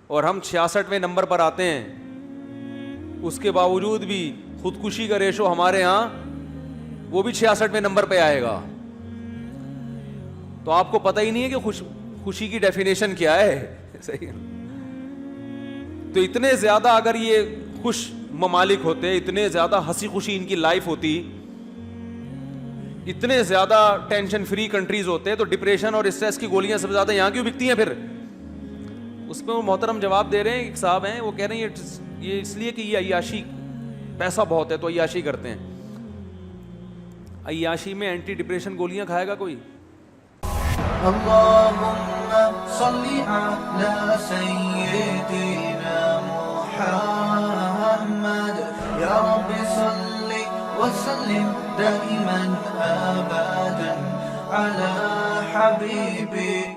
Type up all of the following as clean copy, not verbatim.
اور ہم 66ویں نمبر پر آتے ہیں. اس کے باوجود بھی خودکشی کا ریشو ہمارے ہاں وہ بھی 66ویں نمبر پہ آئے گا. تو آپ کو پتہ ہی نہیں ہے کہ خوشی کی ڈیفینیشن کیا ہے. صحیح. تو اتنے زیادہ اگر یہ خوش ممالک ہوتے, اتنے زیادہ ہنسی خوشی ان کی لائف ہوتی, اتنے زیادہ ٹینشن فری کنٹریز ہوتے, تو ڈپریشن اور اسٹریس کی گولیاں سب سے زیادہ یہاں کیوں بکتی ہیں پھر؟ اس پہ وہ محترم جواب دے رہے ہیں, ایک صاحب ہیں وہ کہہ رہے ہیں یہ اس لیے کہ یہ عیاشی, پیسہ بہت ہے تو عیاشی کرتے ہیں. عیاشی میں اینٹی ڈپریشن گولیاں کھائے گا کوئی؟ اللهم صل على سيدنا محمد يا رب صل وسلم دائما ابدا على حبيبك.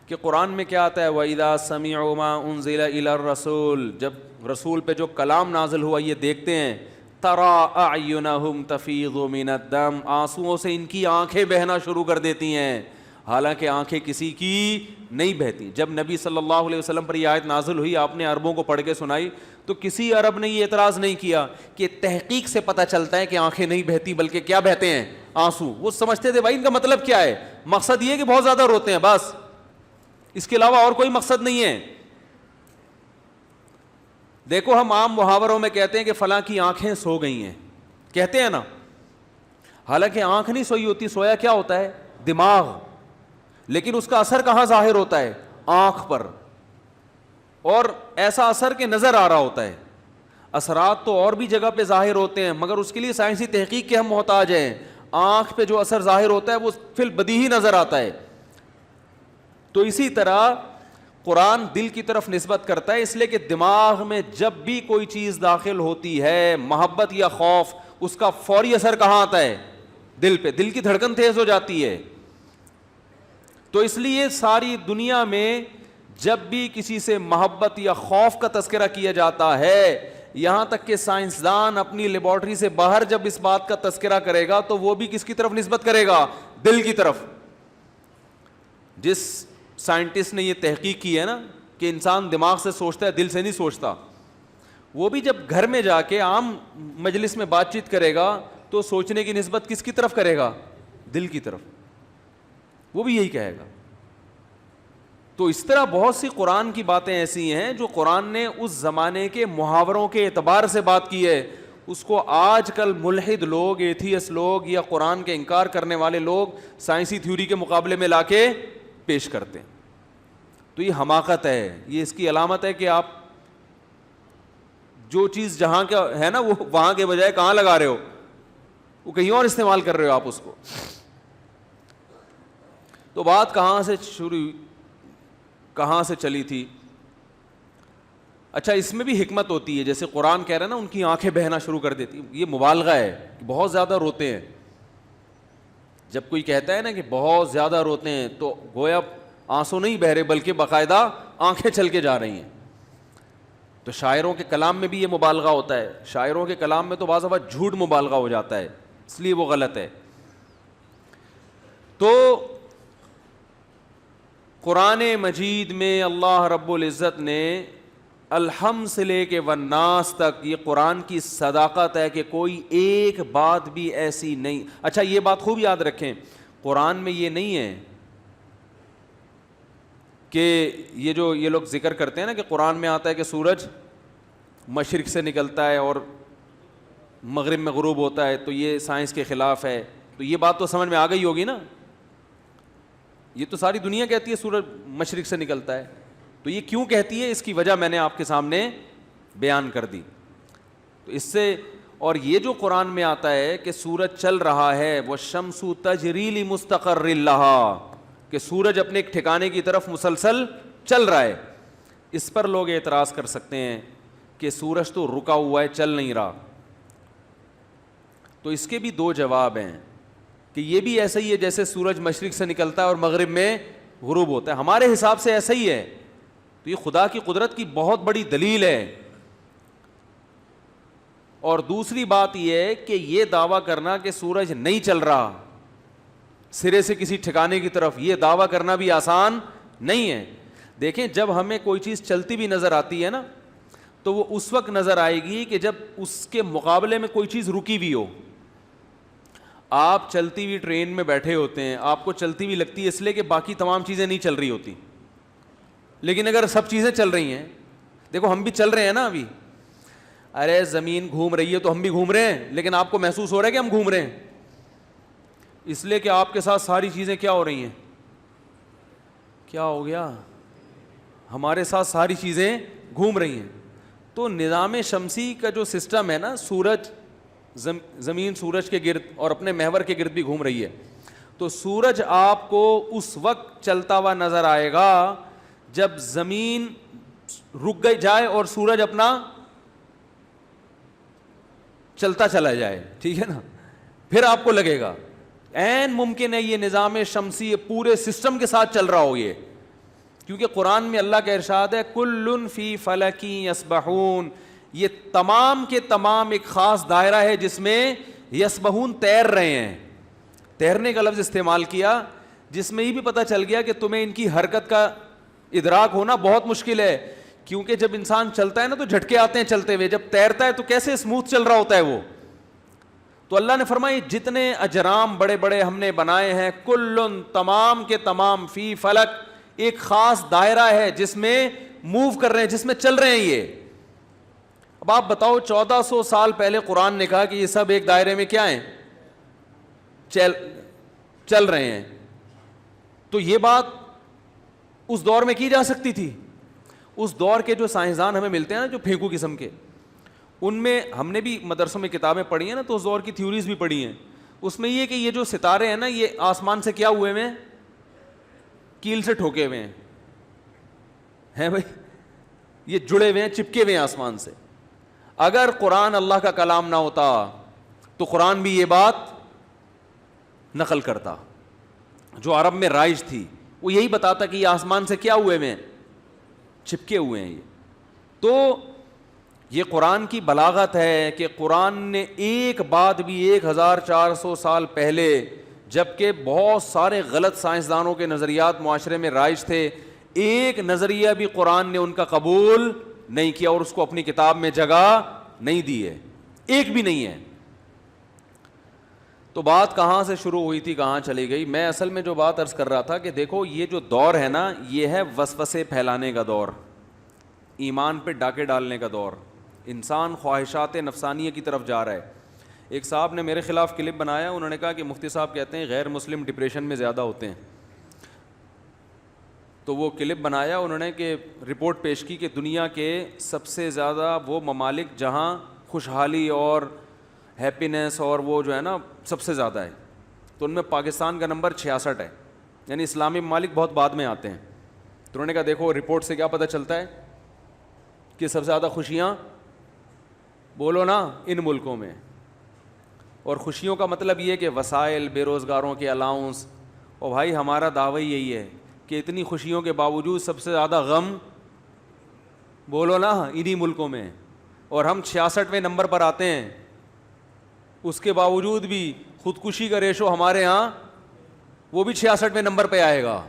کہ قرآن میں کیا آتا ہے, وَإِذَا سَمِعُوا مَا أُنزِلَ إِلَى الرَّسُولِ, جب رسول پہ جو کلام نازل ہوا یہ دیکھتے ہیں, تَرَىٰ أَعْيُنَهُمْ تَفِيضُ مِنَ الدَّمْعِ, آنسوؤں سے ان کی آنکھیں بہنا شروع کر دیتی ہیں, حالانکہ آنکھیں کسی کی نہیں بہتی. جب نبی صلی اللہ علیہ وسلم پر یہ آیت نازل ہوئی, آپ نے عربوں کو پڑھ کے سنائی, تو کسی عرب نے یہ اعتراض نہیں کیا کہ تحقیق سے پتہ چلتا ہے کہ آنکھیں نہیں بہتی بلکہ کیا بہتے ہیں, آنسو. وہ سمجھتے تھے بھائی ان کا مطلب کیا ہے, مقصد یہ کہ بہت زیادہ روتے ہیں بس, اس کے علاوہ اور کوئی مقصد نہیں ہے. دیکھو ہم عام محاوروں میں کہتے ہیں کہ فلاں کی آنکھیں سو گئی ہیں, کہتے ہیں نا, حالانکہ آنکھ نہیں سوئی ہوتی, سویا کیا ہوتا ہے, دماغ. لیکن اس کا اثر کہاں ظاہر ہوتا ہے, آنکھ پر, اور ایسا اثر کہ نظر آ رہا ہوتا ہے. اثرات تو اور بھی جگہ پہ ظاہر ہوتے ہیں, مگر اس کے لیے سائنسی تحقیق کے ہم محتاج ہیں. آنکھ پہ جو اثر ظاہر ہوتا ہے وہ فی البدیہی نظر آتا ہے. تو اسی طرح قرآن دل کی طرف نسبت کرتا ہے, اس لیے کہ دماغ میں جب بھی کوئی چیز داخل ہوتی ہے, محبت یا خوف, اس کا فوری اثر کہاں آتا ہے, دل پہ. دل کی دھڑکن تیز ہو جاتی ہے. تو اس لیے ساری دنیا میں جب بھی کسی سے محبت یا خوف کا تذکرہ کیا جاتا ہے, یہاں تک کہ سائنسدان اپنی لیبارٹری سے باہر جب اس بات کا تذکرہ کرے گا تو وہ بھی کس کی طرف نسبت کرے گا, دل کی طرف. جس سائنٹسٹ نے یہ تحقیق کی ہے نا کہ انسان دماغ سے سوچتا ہے, دل سے نہیں سوچتا, وہ بھی جب گھر میں جا کے عام مجلس میں بات چیت کرے گا تو سوچنے کی نسبت کس کی طرف کرے گا, دل کی طرف. وہ بھی یہی کہے گا. تو اس طرح بہت سی قرآن کی باتیں ایسی ہیں جو قرآن نے اس زمانے کے محاوروں کے اعتبار سے بات کی ہے, اس کو آج کل ملحد لوگ, ایتھیس لوگ یا قرآن کے انکار کرنے والے لوگ سائنسی تھیوری کے مقابلے میں لا کے پیش کرتے ہیں. تو یہ حماقت ہے, یہ اس کی علامت ہے کہ آپ جو چیز جہاں کا ہے نا وہ وہاں کے بجائے کہاں لگا رہے ہو, وہ کہیں اور استعمال کر رہے ہو آپ اس کو. تو بات کہاں سے شروع, کہاں سے چلی تھی. اچھا اس میں بھی حکمت ہوتی ہے, جیسے قرآن کہہ رہا ہے نا ان کی آنکھیں بہنا شروع کر دیتی, یہ مبالغہ ہے, بہت زیادہ روتے ہیں. جب کوئی کہتا ہے نا کہ بہت زیادہ روتے ہیں تو گویا آنسو نہیں بہ رہے بلکہ باقاعدہ آنکھیں چل کے جا رہی ہیں. تو شاعروں کے کلام میں بھی یہ مبالغہ ہوتا ہے. شاعروں کے کلام میں تو بعض دفعہ جھوٹ مبالغہ ہو جاتا ہے, اس لیے وہ غلط ہے. تو قرآن مجید میں اللہ رب العزت نے الحم سے لے کے والناس تک یہ قرآن کی صداقت ہے کہ کوئی ایک بات بھی ایسی نہیں. اچھا یہ بات خوب یاد رکھیں, قرآن میں یہ نہیں ہے کہ یہ جو یہ لوگ ذکر کرتے ہیں نا کہ قرآن میں آتا ہے کہ سورج مشرق سے نکلتا ہے اور مغرب میں غروب ہوتا ہے, تو یہ سائنس کے خلاف ہے. تو یہ بات تو سمجھ میں آ گئی ہوگی نا, یہ تو ساری دنیا کہتی ہے سورج مشرق سے نکلتا ہے. تو یہ کیوں کہتی ہے, اس کی وجہ میں نے آپ کے سامنے بیان کر دی. تو اس سے, اور یہ جو قرآن میں آتا ہے کہ سورج چل رہا ہے, والشمس تجری لمستقر لہا, کہ سورج اپنے ایک ٹھکانے کی طرف مسلسل چل رہا ہے. اس پر لوگ اعتراض کر سکتے ہیں کہ سورج تو رکا ہوا ہے, چل نہیں رہا. تو اس کے بھی دو جواب ہیں کہ یہ بھی ایسا ہی ہے جیسے سورج مشرق سے نکلتا ہے اور مغرب میں غروب ہوتا ہے, ہمارے حساب سے ایسا ہی ہے. تو یہ خدا کی قدرت کی بہت بڑی دلیل ہے. اور دوسری بات یہ ہے کہ یہ دعویٰ کرنا کہ سورج نہیں چل رہا سرے سے کسی ٹھکانے کی طرف, یہ دعویٰ کرنا بھی آسان نہیں ہے. دیکھیں جب ہمیں کوئی چیز چلتی بھی نظر آتی ہے نا تو وہ اس وقت نظر آئے گی کہ جب اس کے مقابلے میں کوئی چیز رکی ہوئی ہو. آپ چلتی ہوئی ٹرین میں بیٹھے ہوتے ہیں, آپ کو چلتی ہوئی لگتی ہے اس لیے کہ باقی تمام چیزیں نہیں چل رہی ہوتی, لیکن اگر سب چیزیں چل رہی ہیں, دیکھو ہم بھی چل رہے ہیں نا ابھی, ارے زمین گھوم رہی ہے تو ہم بھی گھوم رہے ہیں, لیکن آپ کو محسوس ہو رہا ہے کہ ہم گھوم رہے ہیں, اس لیے کہ آپ کے ساتھ ساری چیزیں کیا ہو رہی ہیں, کیا ہو گیا, ہمارے ساتھ ساری چیزیں گھوم رہی ہیں. تو نظام شمسی کا جو سسٹم ہے نا, سورج زمین سورج کے گرد اور اپنے محور کے گرد بھی گھوم رہی ہے, تو سورج آپ کو اس وقت چلتا ہوا نظر آئے گا جب زمین رک گئی جائے اور سورج اپنا چلتا چلا جائے, ٹھیک ہے نا, پھر آپ کو لگے گا. عین ممکن ہے یہ نظام شمسی پورے سسٹم کے ساتھ چل رہا ہو یہ, کیونکہ قرآن میں اللہ کا ارشاد ہے کل فی فلک یسبحون, یہ تمام کے تمام ایک خاص دائرہ ہے جس میں یسبحون تیر رہے ہیں. تیرنے کا لفظ استعمال کیا جس میں یہ بھی پتہ چل گیا کہ تمہیں ان کی حرکت کا ادراک ہونا بہت مشکل ہے, کیونکہ جب انسان چلتا ہے نا تو جھٹکے آتے ہیں چلتے ہوئے, جب تیرتا ہے تو کیسے اسموتھ چل رہا ہوتا ہے وہ. تو اللہ نے فرمایا جتنے اجرام بڑے بڑے ہم نے بنائے ہیں, کلن تمام کے تمام, فی فلک ایک خاص دائرہ ہے جس میں موو کر رہے ہیں, جس میں چل رہے ہیں یہ. اب آپ بتاؤ 1400 سال پہلے قرآن نے کہا کہ یہ سب ایک دائرے میں کیا ہیں, چل رہے ہیں, تو یہ بات اس دور میں کی جا سکتی تھی. اس دور کے جو سائنسدان ہمیں ملتے ہیں نا, جو پھینکو قسم کے, ان میں ہم نے بھی مدرسوں میں کتابیں پڑھی ہیں نا, تو اس دور کی تھیوریز بھی پڑھی ہیں. اس میں یہ کہ یہ جو ستارے ہیں نا یہ آسمان سے کیا ہوئے ہوئے ہیں, کیل سے ٹھوکے ہوئے ہیں بھائی, یہ جڑے ہوئے ہیں, چپکے ہوئے ہیں آسمان سے. اگر قرآن اللہ کا کلام نہ ہوتا تو قرآن بھی یہ بات نقل کرتا. جو عرب میں رائج تھی وہ یہی بتاتا کہ یہ آسمان سے کیا ہوئے ہوئے ہیں, چپکے ہوئے ہیں یہ. تو یہ قرآن کی بلاغت ہے کہ قرآن نے ایک بات بھی 1400 سال پہلے, جبکہ بہت سارے غلط سائنسدانوں کے نظریات معاشرے میں رائج تھے, ایک نظریہ بھی قرآن نے ان کا قبول نہیں کیا اور اس کو اپنی کتاب میں جگہ نہیں دی ہے, ایک بھی نہیں ہے. تو بات کہاں سے شروع ہوئی تھی کہاں چلی گئی. میں اصل میں جو بات عرض کر رہا تھا کہ دیکھو یہ جو دور ہے نا, یہ ہے وسوسے پھیلانے کا دور, ایمان پہ ڈاکے ڈالنے کا دور. انسان خواہشات نفسانیہ کی طرف جا رہا ہے. ایک صاحب نے میرے خلاف کلپ بنایا, انہوں نے کہا کہ مفتی صاحب کہتے ہیں غیر مسلم ڈپریشن میں زیادہ ہوتے ہیں. تو وہ کلپ بنایا انہوں نے کہ رپورٹ پیش کی کہ دنیا کے سب سے زیادہ وہ ممالک جہاں خوشحالی اور ہیپینس اور وہ جو ہے نا سب سے زیادہ ہے, تو ان میں پاکستان کا نمبر 66 ہے, یعنی اسلامی ممالک بہت بعد میں آتے ہیں. تو انہوں نے کہا دیکھو رپورٹ سے کیا پتہ چلتا ہے کہ سب سے زیادہ خوشیاں بولو نا ان ملکوں میں. اور خوشیوں کا مطلب یہ کہ وسائل, بے روزگاروں کے الاؤنس. اور بھائی ہمارا دعویٰ یہی ہے کہ اتنی خوشیوں کے باوجود سب سے زیادہ غم بولو نا انہی ملکوں میں, اور ہم 66ویں نمبر پر آتے ہیں. اس کے باوجود بھی خودکشی کا ریشو ہمارے ہاں وہ بھی 66ویں نمبر پہ آئے گا.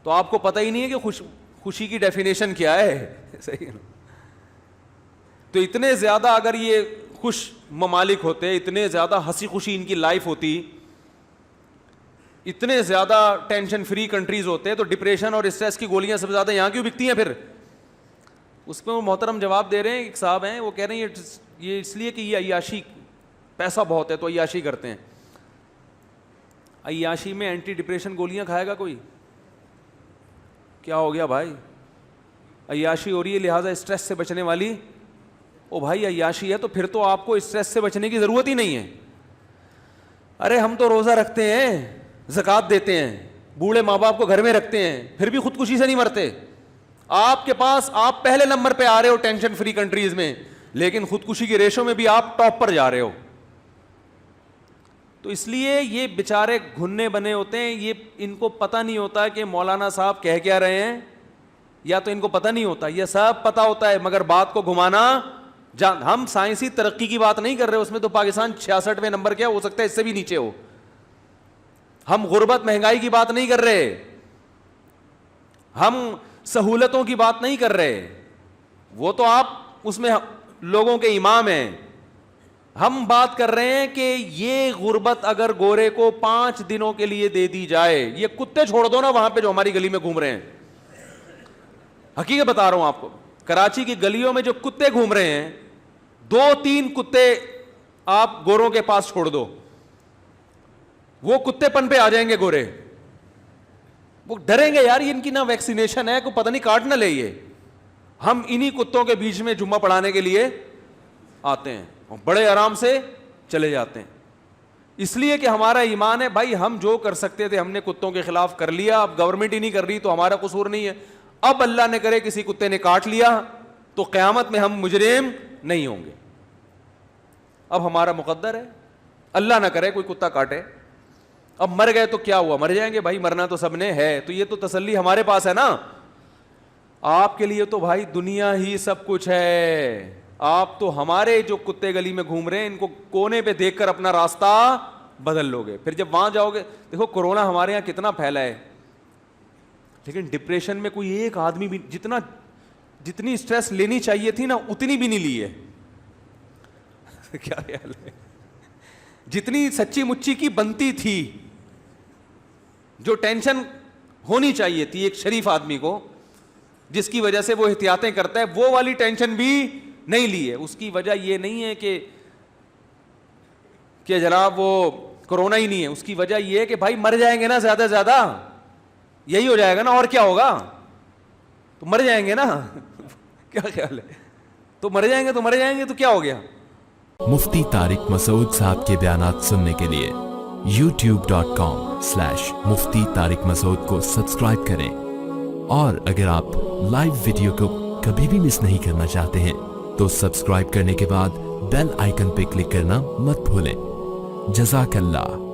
تو آپ کو پتہ ہی نہیں ہے کہ خوشی کی ڈیفینیشن کیا ہے. صحیح ہے نا. تو اتنے زیادہ اگر یہ خوش ممالک ہوتے, اتنے زیادہ ہنسی خوشی ان کی لائف ہوتی, اتنے زیادہ ٹینشن فری کنٹریز ہوتے, تو ڈپریشن اور اسٹریس کی گولیاں سب سے زیادہ یہاں کیوں بکتی ہیں پھر؟ اس پہ وہ محترم جواب دے رہے ہیں. ایک صاحب ہیں وہ کہہ رہے ہیں یہ اس لیے کہ یہ عیاشی, پیسہ بہت ہے تو عیاشی کرتے ہیں. عیاشی میں اینٹی ڈپریشن گولیاں کھائے گا کوئی؟ کیا ہو گیا بھائی؟ عیاشی ہو رہی ہے لہٰذا اسٹریس سے بچنے والی. او بھائی عیاشی ہے تو پھر تو آپ کو اسٹریس سے بچنے کی ضرورت ہی نہیں ہے. ارے ہم تو روزہ رکھتے ہیں, زکوٰۃ دیتے ہیں, بوڑھے ماں باپ کو گھر میں رکھتے ہیں, پھر بھی خودکشی سے نہیں مرتے. آپ کے پاس آپ پہلے نمبر پہ آ رہے ہو ٹینشن فری کنٹریز میں, لیکن خودکشی کے ریشو میں بھی آپ ٹاپ پر جا رہے ہو. تو اس لیے یہ بیچارے گھننے بنے ہوتے ہیں, یہ ان کو پتہ نہیں ہوتا کہ مولانا صاحب کہہ کیا رہے ہیں, یا تو ان کو پتہ نہیں ہوتا, یہ سب پتہ ہوتا ہے مگر بات کو گھمانا ہم سائنسی ترقی کی بات نہیں کر رہے, اس میں تو پاکستان 66ویں نمبر کیا ہو سکتا ہے, اس سے بھی نیچے ہو. ہم غربت مہنگائی کی بات نہیں کر رہے, ہم سہولتوں کی بات نہیں کر رہے, وہ تو آپ اس میں لوگوں کے امام ہیں. ہم بات کر رہے ہیں کہ یہ غربت اگر گورے کو 5 دنوں کے لیے دے دی جائے, یہ کتے چھوڑ دو نا وہاں پہ جو ہماری گلی میں گھوم رہے ہیں, حقیقت بتا رہا ہوں آپ کو, کراچی کی گلیوں میں جو کتے گھوم رہے ہیں, 2-3 کتے آپ گوروں کے پاس چھوڑ دو, وہ کتے پن پہ آ جائیں گے گورے, وہ ڈریں گے یار ان کی نہ ویکسینیشن ہے, کوئی پتہ نہیں کاٹ نہ لے یہ. ہم انہی کتوں کے بیچ میں جمعہ پڑھانے کے لیے آتے ہیں اور بڑے آرام سے چلے جاتے ہیں, اس لیے کہ ہمارا ایمان ہے بھائی ہم جو کر سکتے تھے ہم نے کتوں کے خلاف کر لیا, اب گورنمنٹ ہی نہیں کر رہی تو ہمارا قصور نہیں ہے. اب اللہ نے کرے کسی کتے نے کاٹ لیا تو قیامت میں ہم مجرم نہیں ہوں گے, اب ہمارا مقدر ہے, اللہ نہ کرے کوئی کتا کاٹے. اب مر گئے تو کیا ہوا, مر جائیں گے بھائی, مرنا تو سب نے ہے, تو یہ تو تسلی ہمارے پاس ہے نا. آپ کے لیے تو بھائی دنیا ہی سب کچھ ہے, آپ تو ہمارے جو کتے گلی میں گھوم رہے ہیں ان کو کونے پہ دیکھ کر اپنا راستہ بدل لو گے, پھر جب وہاں جاؤ گے. دیکھو کورونا ہمارے یہاں کتنا پھیلا ہے, لیکن ڈپریشن میں کوئی ایک آدمی بھی جتنی اسٹریس لینی چاہیے تھی نا اتنی بھی نہیں لی ہے. کیا خیال ہے, جتنی سچی مچی کی بنتی تھی, جو ٹینشن ہونی چاہیے تھی ایک شریف آدمی کو جس کی وجہ سے وہ احتیاطیں کرتا ہے, وہ والی ٹینشن بھی نہیں لی ہے. اس کی وجہ یہ نہیں ہے کہ جناب وہ کورونا ہی نہیں ہے, اس کی وجہ یہ ہے کہ بھائی مر جائیں گے نا زیادہ سے زیادہ, یہی ہو جائے گا نا, اور کیا ہوگا, تو مر جائیں گے نا. کیا خیال ہے, تو مر جائیں گے تو کیا ہو گیا. مفتی طارق مسعود صاحب کے بیانات سننے کے لیے youtube.com/مفتی طارق مسعود کو سبسکرائب کریں, اور اگر آپ لائیو ویڈیو کو کبھی بھی مس نہیں کرنا چاہتے ہیں تو سبسکرائب کرنے کے بعد بیل آئیکن پہ کلک کرنا مت بھولیں. جزاک اللہ.